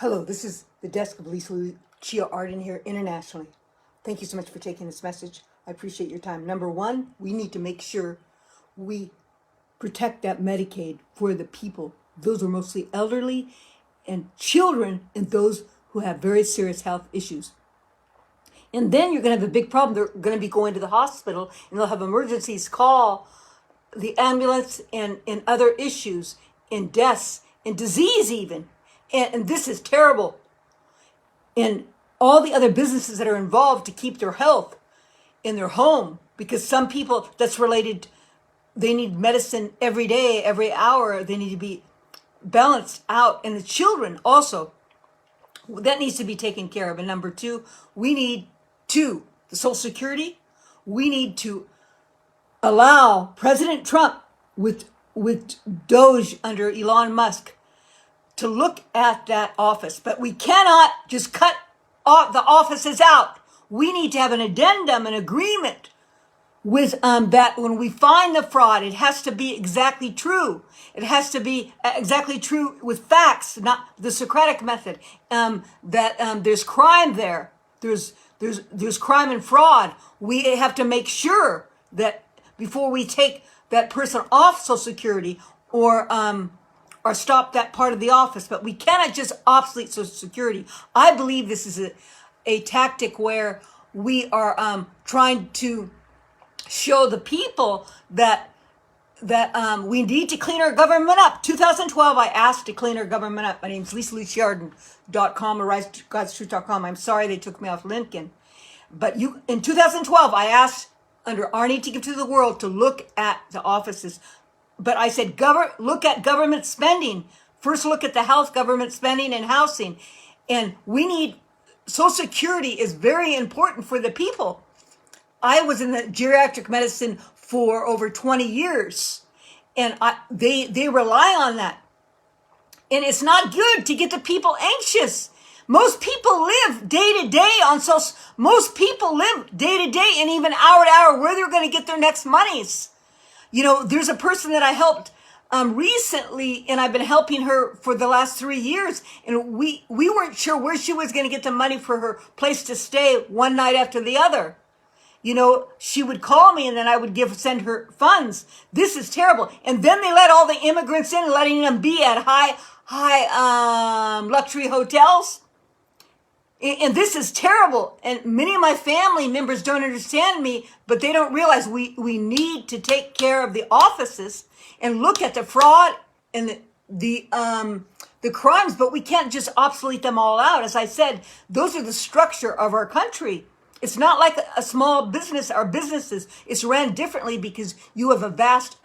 Hello, this is the desk of Lisa Lucia Arden here internationally. Thank you so much for taking this message. I appreciate your time. Number one, we need to make sure we protect that Medicaid for the people. Those are mostly elderly and children and those who have very serious health issues. And then you're going to have a big problem. They're going to be going to the hospital and they'll have emergencies. Call the ambulance and other issues and deaths and disease even. And this is terrible. And all the other businesses that are involved to keep their health in their home, because some people that's related, they need medicine every day, every hour. They need to be balanced out. And the children also, that needs to be taken care of. And number two, we need the Social Security. We need to allow President Trump with Doge under Elon Musk to look at that office. But we cannot just cut the offices out. We need to have an addendum, an agreement with that when we find the fraud, it has to be exactly true. It has to be exactly true with facts, not the Socratic method. That there's crime there. There's crime and fraud. We have to make sure that before we take that person off Social Security or stop that part of the office. But we cannot just obsolete Social Security. I believe this is a tactic where we are trying to show the people that we need to clean our government up. 2012, I asked to clean our government up. My name's LisaLuciarden.com or RiseToGod'sTruth.com. I'm sorry they took me off LinkedIn. But in 2012, I asked under Our Need to Give to the World to look at the offices. But I said, look at government spending. First, look at the health, government spending, and housing. And we need, Social Security is very important for the people. I was in the geriatric medicine for over 20 years. And they rely on that. And it's not good to get the people anxious. Most people live day to day on social. Most people live day to day and even hour to hour where they're going to get their next monies. You know, there's a person that I helped recently, and I've been helping her for the last 3 years. And we weren't sure where she was going to get the money for her place to stay one night after the other. You know, she would call me and then I would send her funds. This is terrible. And then they let all the immigrants in, letting them be at high luxury hotels. And this is terrible. And many of my family members don't understand me, but they don't realize we need to take care of the offices and look at the fraud and the crimes, but we can't just obsolete them all out. As I said, those are the structure of our country. It's not like a small business or businesses. It's ran differently because you have a vast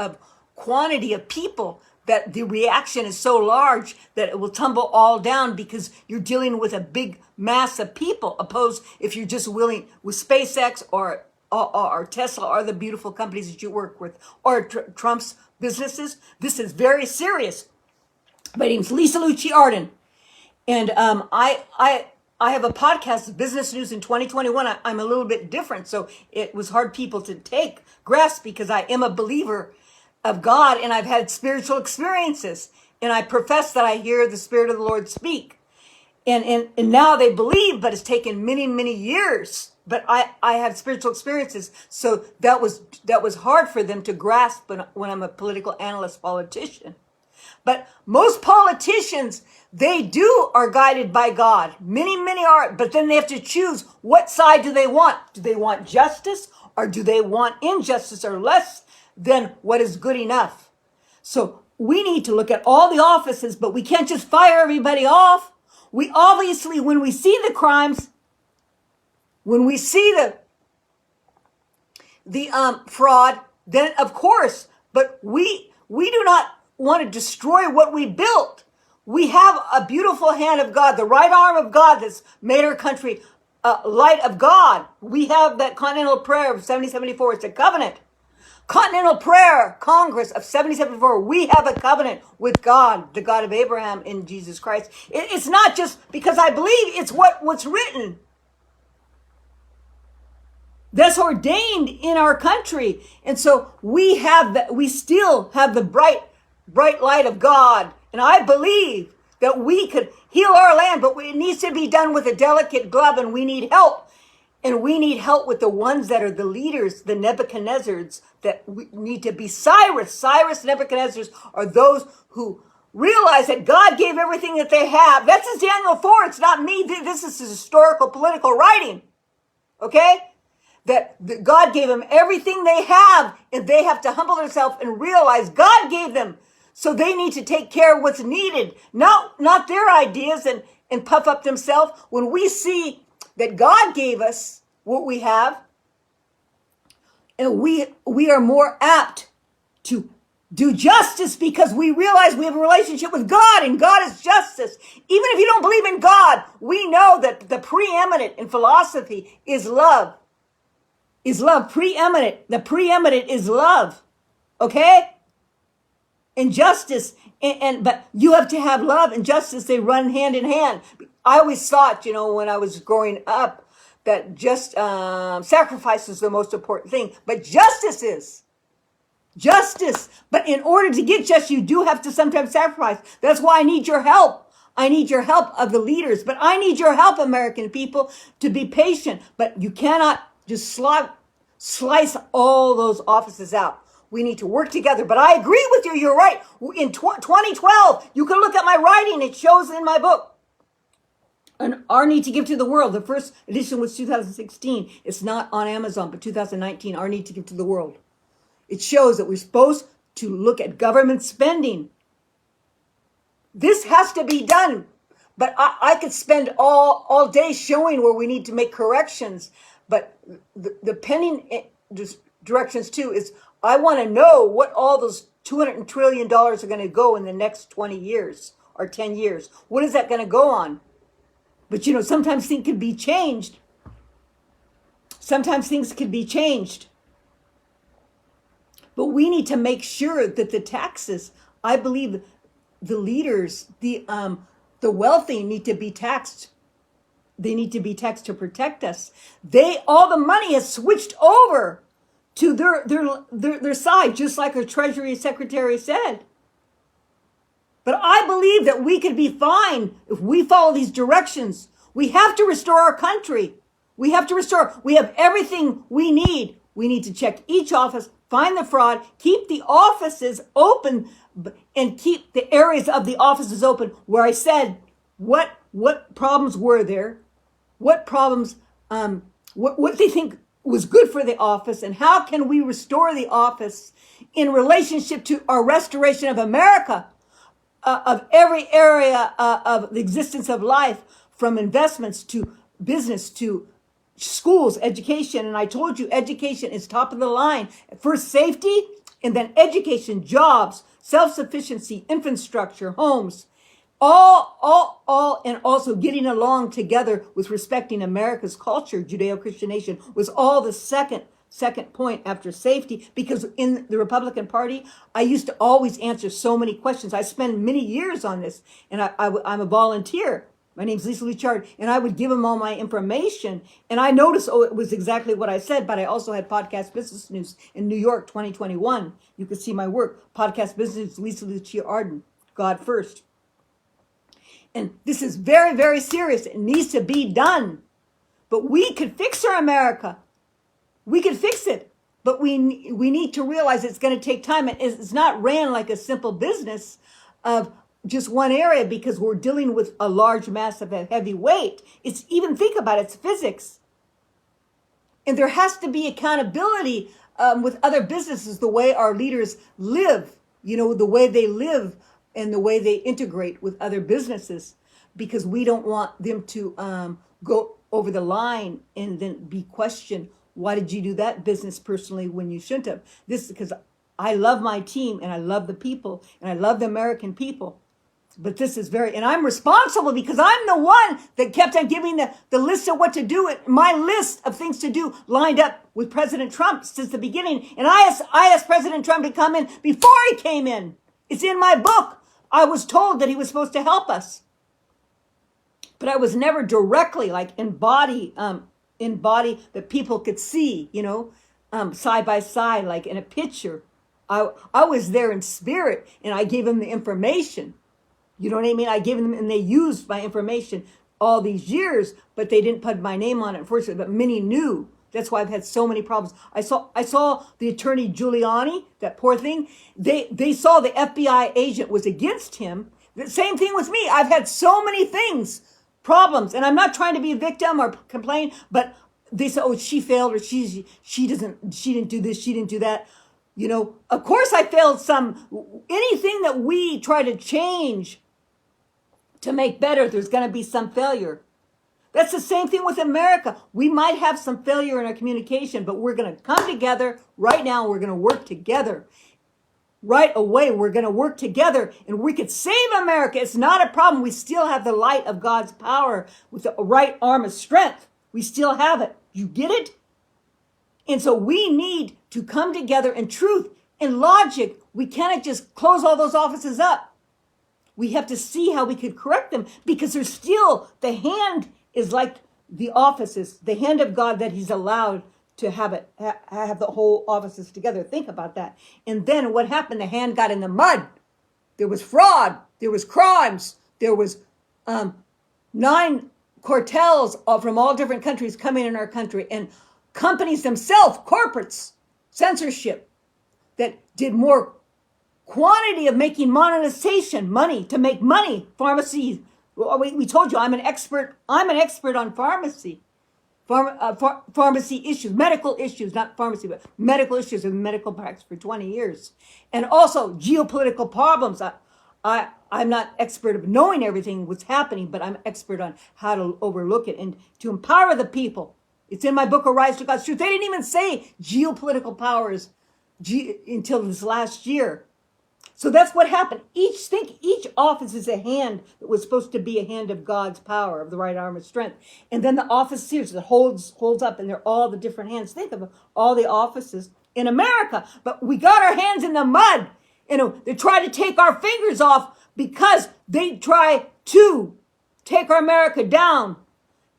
quantity of people that the reaction is so large that it will tumble all down because you're dealing with a big mass of people. Opposed if you're just willing with SpaceX or Tesla or the beautiful companies that you work with or Trump's businesses. This is very serious. My name's Lisa Lucia Arden, and I have a podcast, Business News in 2021. I'm a little bit different, so it was hard people to grasp because I am a believer of God and I've had spiritual experiences and I profess that I hear the Spirit of the Lord speak. And now they believe, but it's taken many, many years. But I have spiritual experiences. So that was hard for them to grasp when I'm a political analyst politician. But most politicians, they are guided by God. Many, many are, but then they have to choose what side do they want. Do they want justice or do they want injustice or less than what is good enough? So we need to look at all the offices, but we can't just fire everybody off. We obviously, when we see the crimes, when we see the fraud, then of course, but we do not want to destroy what we built. We have a beautiful hand of God, the right arm of God that's made our country light of God. We have that Continental Prayer of 7074. It's a covenant. Continental Prayer Congress of 7074. We have a covenant with God, the God of Abraham in Jesus Christ. It's not just because I believe, it's what's written. That's ordained in our country. And so we still have the bright light of God. And I believe that we could heal our land, but it needs to be done with a delicate glove, and we need help. And we need help with the ones that are the leaders, the Nebuchadnezzars, that we need to be Cyrus. Cyrus, Nebuchadnezzars are those who realize that God gave everything that they have. That's in Daniel 4. It's not me. This is historical, political writing. Okay? That God gave them everything they have, and they have to humble themselves and realize God gave them. So they need to take care of what's needed, not their ideas and puff up themselves. When we see that God gave us what we have, and we are more apt to do justice because we realize we have a relationship with God, and God is justice. Even if you don't believe in God, we know that the preeminent in philosophy is love. Is love preeminent? The preeminent is love. Okay? And justice, but you have to have love and justice. They run hand in hand. I always thought, when I was growing up, that just sacrifice is the most important thing. But justice is. Justice. But in order to get justice, you do have to sometimes sacrifice. That's why I need your help. I need your help of the leaders. But I need your help, American people, to be patient. But you cannot just slice all those offices out. We need to work together. But I agree with you. You're right. In 2012, you can look at my writing. It shows in my book. And Our Need to Give to the World. The first edition was 2016. It's not on Amazon, but 2019, Our Need to Give to the World. It shows that we're supposed to look at government spending. This has to be done. But I could spend all day showing where we need to make corrections. But the pending directions too is I want to know what all those $200 trillion are going to go in the next 20 years or 10 years. What is that going to go on? But sometimes things can be changed. Sometimes things can be changed. But we need to make sure that the taxes, I believe the leaders, the wealthy need to be taxed. They need to be taxed to protect us. All the money has switched over to their side, just like our Treasury Secretary said. But I believe that we could be fine if we follow these directions. We have to restore our country. We have everything we need. We need to check each office, find the fraud, keep the offices open, and keep the areas of the offices open where I said, what problems were there? What problems, what they think was good for the office, and how can we restore the office in relationship to our restoration of America, of every area of the existence of life, from investments to business to schools, education. And I told you education is top of the line. First safety, and then education, jobs, self-sufficiency, infrastructure, homes. All, and also getting along together with respecting America's culture, Judeo-Christian nation, was all the second point after safety. Because in the Republican Party, I used to always answer so many questions. I spent many years on this, and I'm a volunteer. My name's Lisa Luchard, and I would give them all my information. And I noticed, it was exactly what I said, but I also had Podcast Business News in New York, 2021. You could see my work. Podcast Business News, Lisa Luchard, God First. And this is very, very serious. It needs to be done. But we could fix our America. We could fix it. But we need to realize it's going to take time. It's not ran like a simple business of just one area, because we're dealing with a large mass of heavy weight. Think about it, it's physics. And there has to be accountability with other businesses, the way our leaders live, the way they live and the way they integrate with other businesses, because we don't want them to go over the line and then be questioned. Why did you do that business personally when you shouldn't have? This is because I love my team, and I love the people, and I love the American people. But this is and I'm responsible, because I'm the one that kept on giving the list of what to do. My list of things to do lined up with President Trump since the beginning. And I asked President Trump to come in before he came in. It's in my book. I was told that he was supposed to help us. But I was never directly embody that people could see, side by side, like in a picture. I was there in spirit, and I gave him the information. You know what I mean? I gave them, and they used my information all these years, but they didn't put my name on it, unfortunately. But many knew. That's why I've had so many problems. I saw the attorney Giuliani, that poor thing. They saw the FBI agent was against him. The same thing with me. I've had so many things, problems, and I'm not trying to be a victim or complain, but they said, "Oh, she failed, or she didn't do this, she didn't do that." You know, of course I failed some. Anything that we try to change to make better, there's going to be some failure. That's the same thing with America. We might have some failure in our communication, but we're going to come together right now. We're going to work together. Right away, we're going to work together, and we could save America. It's not a problem. We still have the light of God's power with the right arm of strength. We still have it. You get it? And so we need to come together in truth and logic. We cannot just close all those offices up. We have to see how we could correct them, because there's still, the hand is like the offices, the hand of God that he's allowed to have have the whole offices together. Think about that. And then what happened? The hand got in the mud. There was fraud. There was crimes. There was 9 cartels from all different countries coming in our country, and companies themselves, corporates, censorship, that did more quantity of making monetization, money, to make money. Pharmacy. We told you I'm an expert on pharmacy. Pharmacy issues, medical issues, not pharmacy, but medical issues in medical practice for 20 years. And also geopolitical problems. I'm not expert of knowing everything what's happening, but I'm expert on how to overlook it and to empower the people. It's in my book, Arise to God's Truth. They didn't even say geopolitical powers until this last year. So that's what happened. Each office is a hand that was supposed to be a hand of God's power, of the right arm of strength. And then the officers that holds up, and they're all the different hands. Think of all the offices in America. But we got our hands in the mud. You know, they try to take our fingers off because they try to take our America down.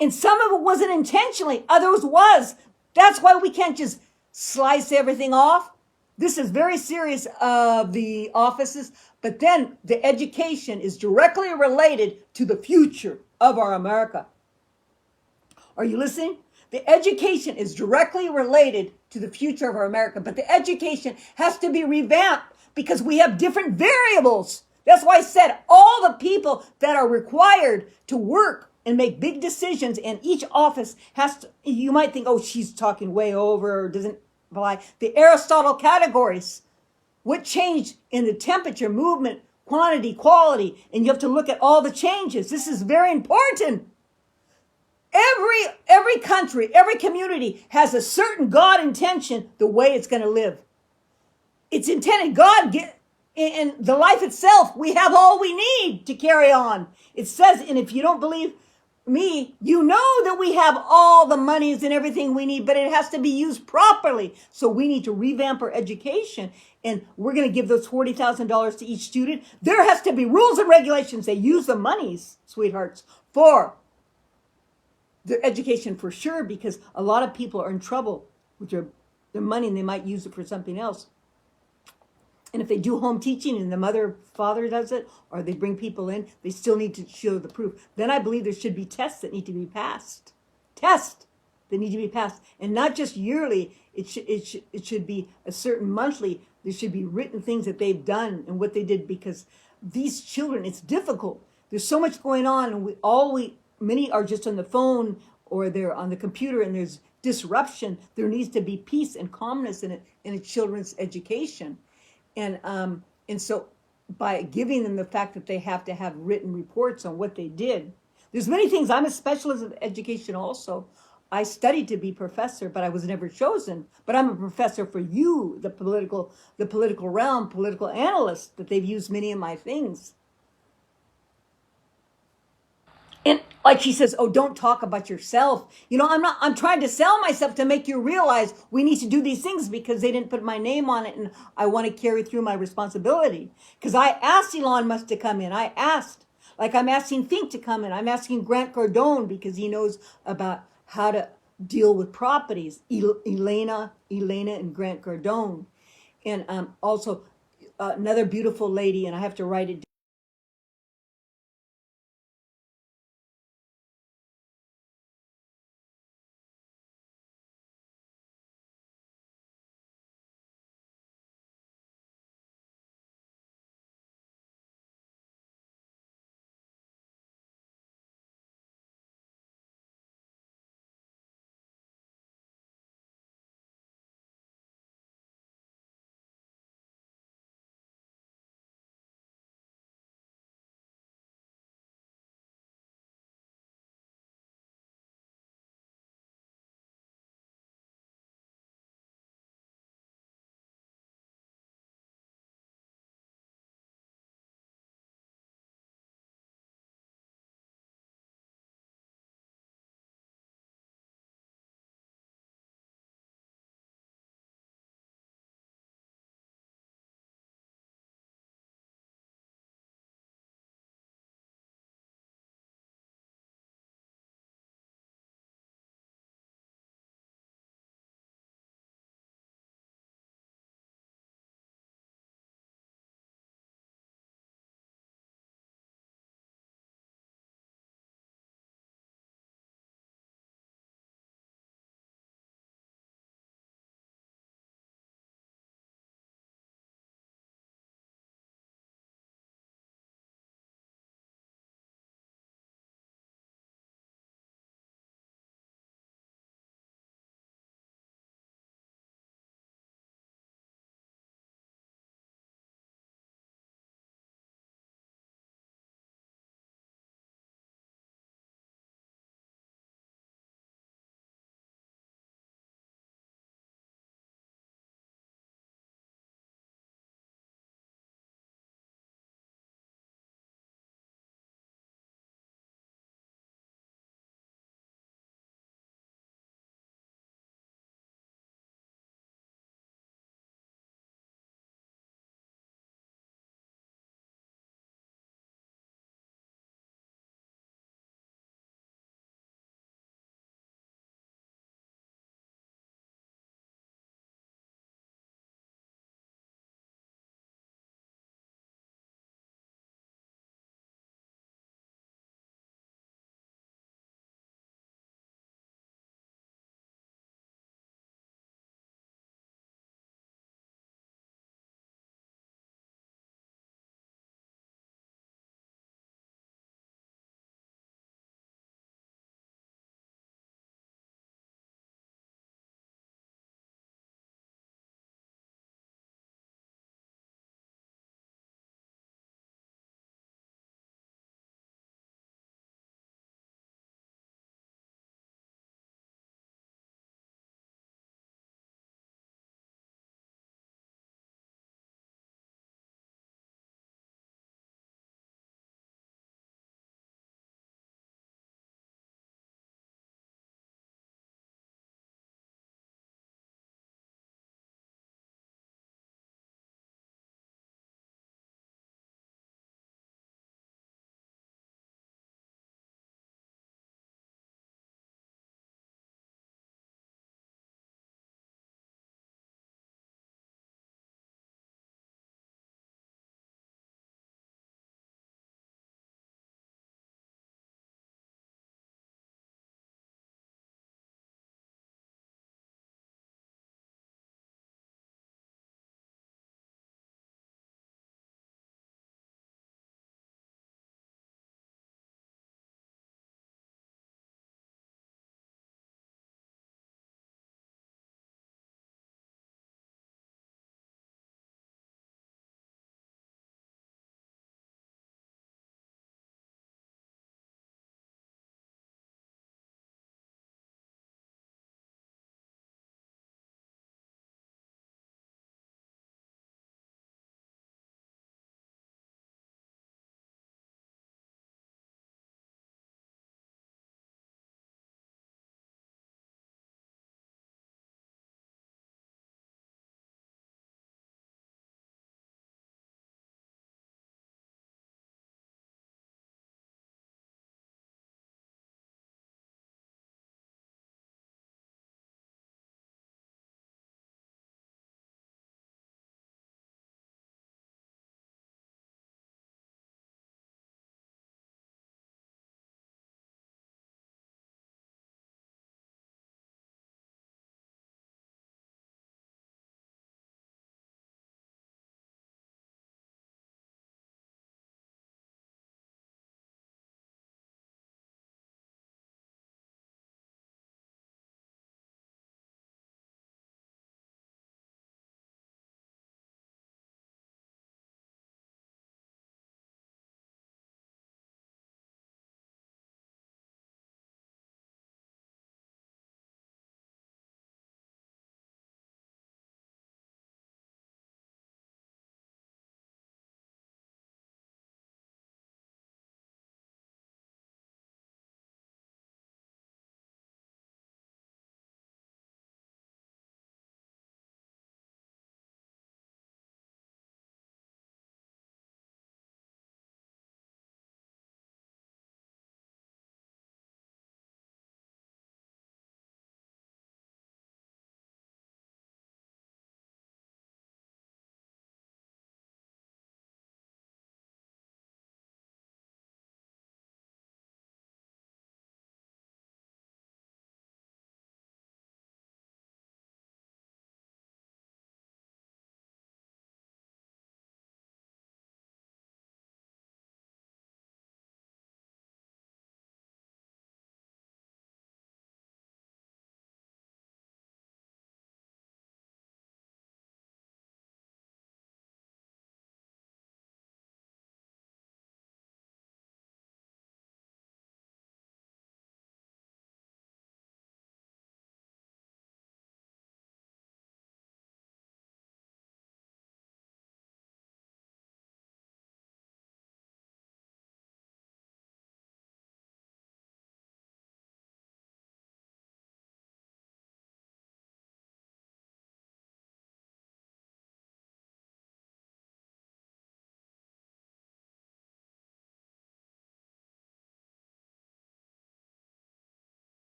And some of it wasn't intentionally, others was. That's why we can't just slice everything off. This is very serious of the offices, but then the education is directly related to the future of our America. Are you listening? The education is directly related to the future of our America, but the education has to be revamped because we have different variables. That's why I said all the people that are required to work and make big decisions, and each office has to, you might think, oh, she's talking way over, or doesn't apply. The Aristotle categories. What changed in the temperature, movement, quantity, quality, and you have to look at all the changes. This is very important. Every country, every community has a certain God intention, the way it's going to live. It's intended. In the life itself, we have all we need to carry on. It says, and if you don't believe me, you know that we have all the monies and everything we need, but it has to be used properly. So we need to revamp our education, and we're going to give those $40,000 to each student. There has to be rules and regulations. They use the monies, sweethearts, for their education for sure, because a lot of people are in trouble with their money, and they might use it for something else. And if they do home teaching and the mother, father does it, or they bring people in, they still need to show the proof. Then I believe there should be tests that need to be passed. Tests that need to be passed. And not just yearly, it should be a certain monthly. There should be written things that they've done and what they did, because these children, it's difficult. There's so much going on, and many are just on the phone or they're on the computer, and there's disruption. There needs to be peace and calmness in a children's education. And so by giving them the fact that they have to have written reports on what they did, there's many things. I'm a specialist in education also. I studied to be professor, but I was never chosen. But I'm a professor for you, the political realm, political analyst, that they've used many of my things. And like she says, oh, don't talk about yourself. You know, I'm trying to sell myself to make you realize we need to do these things because they didn't put my name on it, and I want to carry through my responsibility. Because I asked Elon Musk to come in. I asked, like I'm asking Think to come in. I'm asking Grant Cardone because he knows about how to deal with properties. Elena and Grant Cardone. And also another beautiful lady, and I have to write it down.